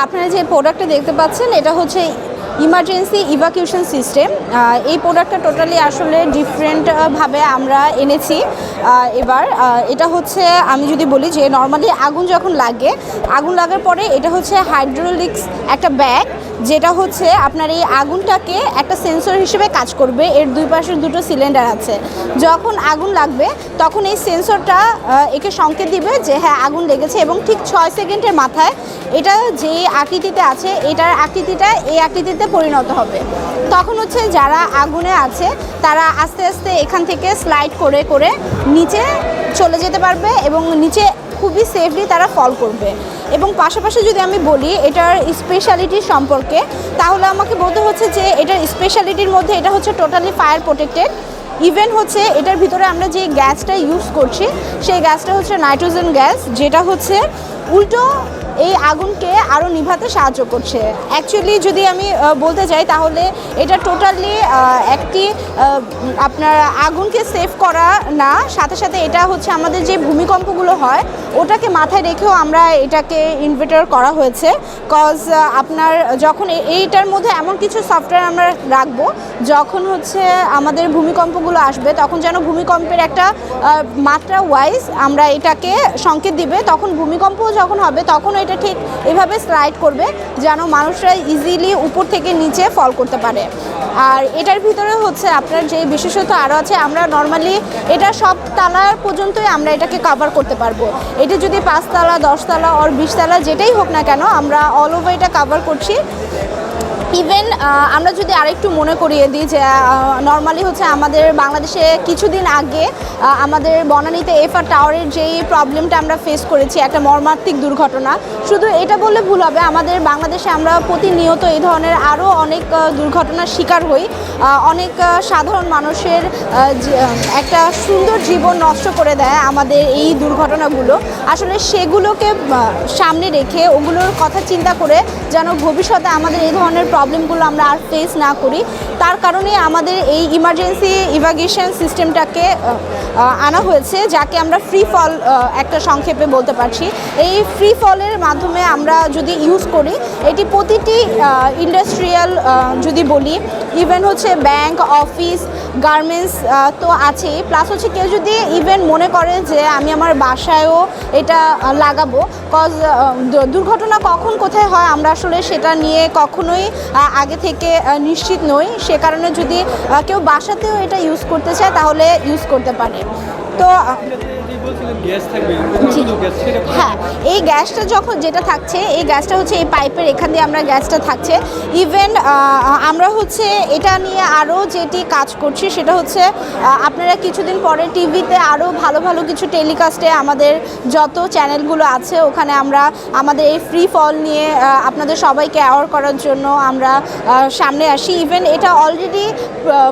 আপনারা যে প্রোডাক্টটা দেখতে পাচ্ছেন এটা হচ্ছে ইমার্জেন্সি ইভাকুয়েশন সিস্টেম। এই প্রোডাক্টটা টোটালি আসলে ডিফারেন্টভাবে আমরা এনেছি। এবার এটা হচ্ছে আমি যদি বলি যে নর্মালি আগুন যখন লাগে, আগুন লাগার পরে এটা হচ্ছে হাইড্রোলিক্স একটা ব্যাগ, যেটা হচ্ছে আপনার এই আগুনটাকে একটা সেন্সর হিসেবে কাজ করবে। এর দুই পাশে দুটো সিলিন্ডার আছে। যখন আগুন লাগবে তখন এই সেন্সরটা একে সংকেত দিবে যে হ্যাঁ আগুন লেগেছে, এবং ঠিক 6 সেকেন্ডের মাথায় এটা যে আকৃতিতে আছে এটার আকৃতিটা এই আকৃতিতে পরিণত হবে। তখন হচ্ছে যারা আগুনে আছে তারা আস্তে আস্তে এখান থেকে স্লাইড করে করে নিচে চলে যেতে পারবে এবং নিচে খুবই সেফলি তারা ফল করবে। এবং পাশাপাশি যদি আমি বলি এটার স্পেশালিটি সম্পর্কে, তাহলে আমাকে বলতে হচ্ছে যে এটার স্পেশালিটির মধ্যে এটা হচ্ছে টোটালি ফায়ার প্রোটেক্টেড। ইভেন হচ্ছে এটার ভিতরে আমরা যে গ্যাসটা ইউজ করছি সেই গ্যাসটা হচ্ছে নাইট্রোজেন গ্যাস, যেটা হচ্ছে উল্টো এই আগুনকে আরও নিভাতে সাহায্য করছে। অ্যাকচুয়ালি যদি আমি বলতে চাই তাহলে এটা টোটালি একটি আপনার আগুনকে সেভ করা না, সাথে সাথে এটা হচ্ছে আমাদের যে ভূমিকম্পগুলো হয় ওটাকে মাথায় রেখেও আমরা এটাকে ইনভার্টার করা হয়েছে। কজ আপনার যখন এইটার মধ্যে এমন কিছু সফটওয়্যার আমরা রাখবো যখন হচ্ছে আমাদের ভূমিকম্পগুলো আসবে তখন যেন ভূমিকম্পের একটা মাত্রা ওয়াইজ আমরা এটাকে সংকেত দিবে। তখন ভূমিকম্প যখন হবে তখন এটা ঠিক এভাবে স্লাইড করবে যেন মানুষরা ইজিলি উপর থেকে নিচে ফল করতে পারে। আর এটার ভিতরে হচ্ছে আপনার যে বিশেষত আরও আছে, আমরা নর্মালি এটা সব তালা পর্যন্তই আমরা এটাকে কভার করতে পারবো। এটা যদি 5 তালা 10 তালা আর 20 তালা যেটাই হোক না কেন আমরা অল ওভার এটা কভার করছি। ইভেন আমরা যদি আরেকটু মনে করিয়ে দিই যে নর্মালি হচ্ছে আমাদের বাংলাদেশে কিছুদিন আগে আমাদের বনানীতে এফআর টাওয়ারের যেই প্রবলেমটা আমরা ফেস করেছি, একটা মর্মান্তিক দুর্ঘটনা, শুধু এটা বললে ভুল হবে, আমাদের বাংলাদেশে আমরা প্রতিনিয়ত এই ধরনের আরও অনেক দুর্ঘটনার শিকার হই। অনেক সাধারণ মানুষের একটা সুন্দর জীবন নষ্ট করে দেয় আমাদের এই দুর্ঘটনাগুলো। আসলে সেগুলোকে সামনে রেখে ওগুলোর কথা চিন্তা করে যেন ভবিষ্যতে আমাদের এই ধরনের প্রবলেমগুলো আমরা আর ফেস না করি, তার কারণে আমাদের এই ইমার্জেন্সি ইভাকুয়েশন সিস্টেমটাকে আনা হয়েছে, যাকে আমরা ফ্রি ফল একটা সংক্ষেপে বলতে পারছি। এই ফ্রি ফলের মাধ্যমে আমরা যদি ইউজ করি এটি প্রতিটি ইন্ডাস্ট্রিয়াল যদি বলি, ইভেন হচ্ছে ব্যাংক, অফিস, গার্মেন্টস তো আছেই, প্লাস হচ্ছে কেউ যদি ইভেন মনে করে যে আমি আমার বাসায়ও এটা লাগাবো, কজ দুর্ঘটনা কখন কোথায় হয় আমরা আসলে সেটা নিয়ে কখনোই আগে থেকে নিশ্চিত নই। সে কারণে যদি কেউ বাসাতেও এটা ইউজ করতে চায় তাহলে ইউজ করতে পারে। তো হ্যাঁ, এই গ্যাসটা যখন যেটা থাকছে এই গ্যাসটা হচ্ছে এই পাইপের এখান দিয়ে আমরা গ্যাসটা থাকছে। ইভেন আমরা হচ্ছে এটা নিয়ে আরও যেটি কাজ করছি সেটা হচ্ছে আপনারা কিছুদিন পরে টিভিতে আরও ভালো ভালো কিছু টেলিকাস্টে আমাদের যত চ্যানেলগুলো আছে ওখানে আমরা আমাদের এই ফ্রি ফল নিয়ে আপনাদের সবাইকে অ্যাওয়ার করার জন্য আমরা সামনে আসি। ইভেন এটা অলরেডি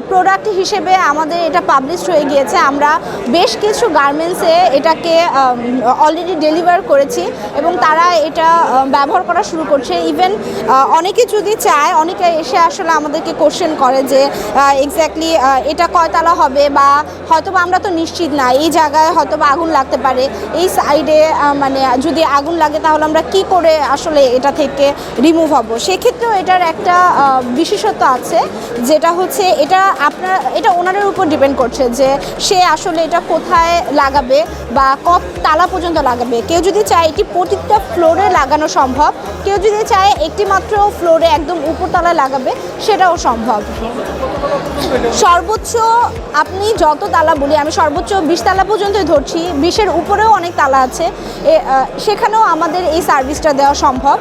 প্রোডাক্ট হিসেবে আমাদের এটা পাবলিশড হয়ে গিয়েছে। আমরা বেশ কিছু গার্মেন্টসে এটাকে অলরেডি ডেলিভার করেছি এবং তারা এটা ব্যবহার করা শুরু করছে। ইভেন অনেকে যদি চায়, অনেকে এসে আসলে আমাদেরকে কোশ্চেন করে যে এক্স্যাক্টলি এটা কয়তলা হবে, বা হয়তোবা আমরা তো নিশ্চিত না, এই জায়গায় হয়তোবা আগুন লাগতে পারে, এই সাইডে মানে যদি আগুন লাগে তাহলে আমরা কি করে আসলে এটা থেকে রিমুভ হব। সেক্ষেত্রেও এটার একটা বিশেষত্ব আছে, যেটা হচ্ছে এটা ওনারের উপর ডিপেন্ড করছে যে সে আসলে এটা কোথায় লাগাবে বা কত তালা পর্যন্ত লাগাবে। কেউ যদি চায় এটি প্রতিটা ফ্লোরে লাগানো সম্ভব, কেউ যদি চায় একটি মাত্র ফ্লোরে একদম উপরতলায় লাগাবে সেটাও সম্ভব। সর্বোচ্চ আপনি যত তালা বলি, আমি সর্বোচ্চ 20 তালা পর্যন্তই ধরছি, 20-এর উপরেও অনেক তালা আছে, সেখানেও আমাদের এই সার্ভিসটা দেওয়া সম্ভব।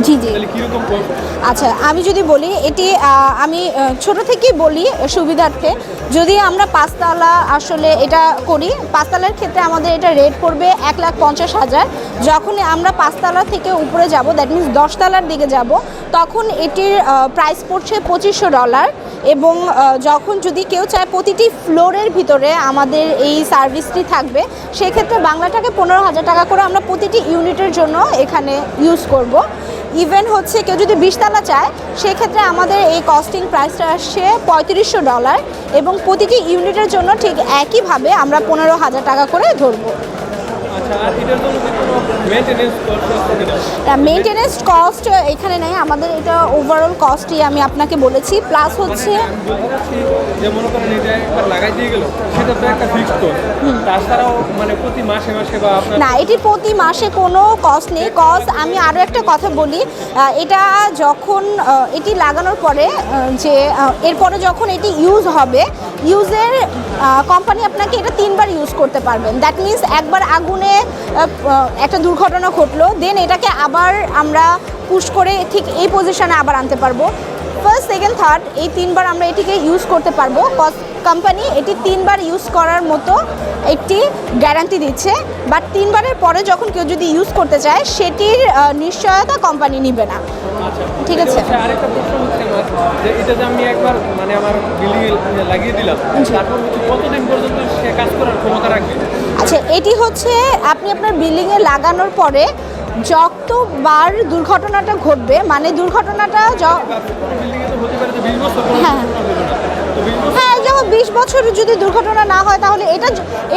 জি জি, আচ্ছা আমি যদি বলি এটি আমি ছোট থেকেই বলি সুবিধার্থে, যদি আমরা 5 তালা আসলে এটা করি, 5 তালার ক্ষেত্রে আমাদের এটা রেট পড়বে 1,50,000। যখন আমরা 5 তালা থেকে উপরে যাব, দ্যাট মিনস 10 তালার দিকে যাব, তখন এটির প্রাইস পড়ছে $2500। এবং যখন যদি কেউ চায় প্রতিটি ফ্লোরের ভিতরে আমাদের এই সার্ভিসটি থাকবে, সেক্ষেত্রে বাংলা টাকা 15,000 টাকা করে আমরা প্রতিটি ইউনিটের জন্য এখানে ইউজ করব। ইভেন হচ্ছে কেউ যদি 20 তালা চায় সেক্ষেত্রে আমাদের এই কস্টিং প্রাইসটা আসছে $3500 এবং প্রতিটি ইউনিটের জন্য ঠিক একইভাবে আমরা 15,000 টাকা করে ধরবো। আচ্ছা, আচ্ছা, আর এটার জন্য কি কোনো মেইনটেনেন্স কস্ট আছে কিনা? মেইনটেনেন্স কস্ট এখানে নেই, আমাদের এটা ওভারঅল কস্টই আমি আপনাকে বলেছি, প্লাস হচ্ছে আমি বলতে চাচ্ছি যে মনে করেন এটা একবার লাগাই দিয়ে গেল, সেটা তো একটা ফিক্সড কস্ট, তাছাড়াও মানে প্রতি মাসে মাসে বা আপনার না, এটি প্রতি মাসে কোনো কস্ট নেই। কস্ট আমি আরও একটা কথা বলি, এটা যখন এটি লাগানোর পরে যে এরপরে যখন এটি ইউজ হবে, ইউজের কোম্পানি আপনাকে এটা 3বার ইউজ করতে পারবেন। দ্যাট মিনস একবার আগুনে একটা দুর্ঘটনা ঘটলো, দেন এটাকে আবার আমরা পুশ করে ঠিক এই পজিশনে আবার আনতে পারবো। ফার্স্ট, সেকেন্ড, থার্ড, এই 3বার আমরা এটিকে ইউজ করতে পারবো। কোম্পানি এটি 3বার ইউজ করার মতো একটি গ্যারান্টি দিচ্ছে, বাট 3বারের পরে যখন কেউ যদি ইউজ করতে চায় সেটির নিশ্চয়তা কোম্পানি নেবে না। ঠিক আছে। আরেকটা প্রশ্ন হচ্ছে আমার, যে এটা যে আমি একবার মানে আমার বিল্ডিং এ লাগিয়ে দিলাম, তারপর কতদিন পর্যন্ত সে কাজ করার ক্ষমতা রাখবে? আচ্ছা, এটি হচ্ছে আপনি আপনার বিল্ডিংয়ে লাগানোর পরে যতবার দুর্ঘটনাটা ঘটবে, মানে দুর্ঘটনাটা বিল্ডিং এ তো হতে পারে যে 20 বছর হ্যাঁ তো 20 বছর হ্যাঁ, যেমন 20 বছর যদি দুর্ঘটনা না হয় তাহলে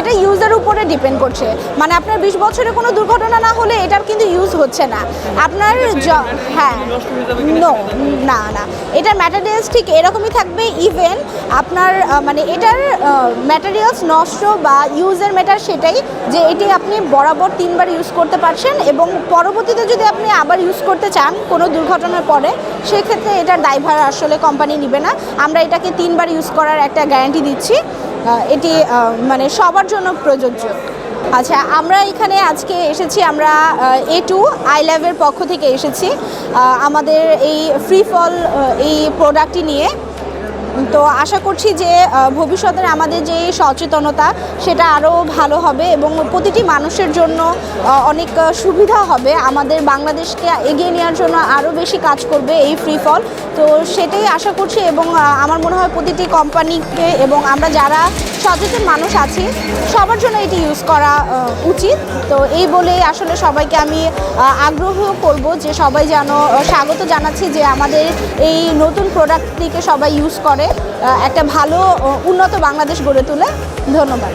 এটা ইউজের উপরে ডিপেন্ড করছে। মানে আপনার 20 বছরে কোনো দুর্ঘটনা না হলে এটার কিন্তু ইউজ হচ্ছে না আপনার। হ্যাঁ, নো, না না, এটার ম্যাটেরিয়ালস ঠিক এরকমই থাকবে। ইভেন আপনার মানে এটার ম্যাটেরিয়ালস নষ্ট বা ইউজের ম্যাটার সেটাই যে এটি আপনি বরাবর 3বার ইউজ করতে পারছেন, এবং পরবর্তীতে যদি আপনি আবার ইউজ করতে চান কোনো দুর্ঘটনার পরে, সেক্ষেত্রে এটার দায়ভার আসলে কোম্পানি নেবে না। আমরা এটাকে 3বার ইউজ করার একটা গ্যারান্টি দিচ্ছি, এটি মানে সবার জন্য প্রযোজ্য। আচ্ছা, আমরা এখানে আজকে এসেছি, আমরা A2 iLab'ের পক্ষ থেকে এসেছি আমাদের এই ফ্রি ফল এই প্রোডাক্টটি নিয়ে। তো আশা করছি যে ভবিষ্যতের আমাদের যে সচেতনতা সেটা আরও ভালো হবে এবং প্রতিটি মানুষের জন্য অনেক সুবিধা হবে, আমাদের বাংলাদেশকে এগিয়ে নেওয়ার জন্য আরও বেশি কাজ করবে এই ফ্রি ফল। তো সেটাই আশা করছি, এবং আমার মনে হয় প্রতিটি কোম্পানিকে এবং আমরা যারা সচেতন মানুষ আছি সবার জন্য এটি ইউজ করা উচিত। তো এই বলে আসলে সবাইকে আমি আগ্রহ করব যে সবাই যেন স্বাগত জানাচ্ছি যে আমাদের এই নতুন প্রোডাক্টটিকে সবাই ইউজ করে একটা ভালো উন্নত বাংলাদেশ গড়ে তোলে। ধন্যবাদ।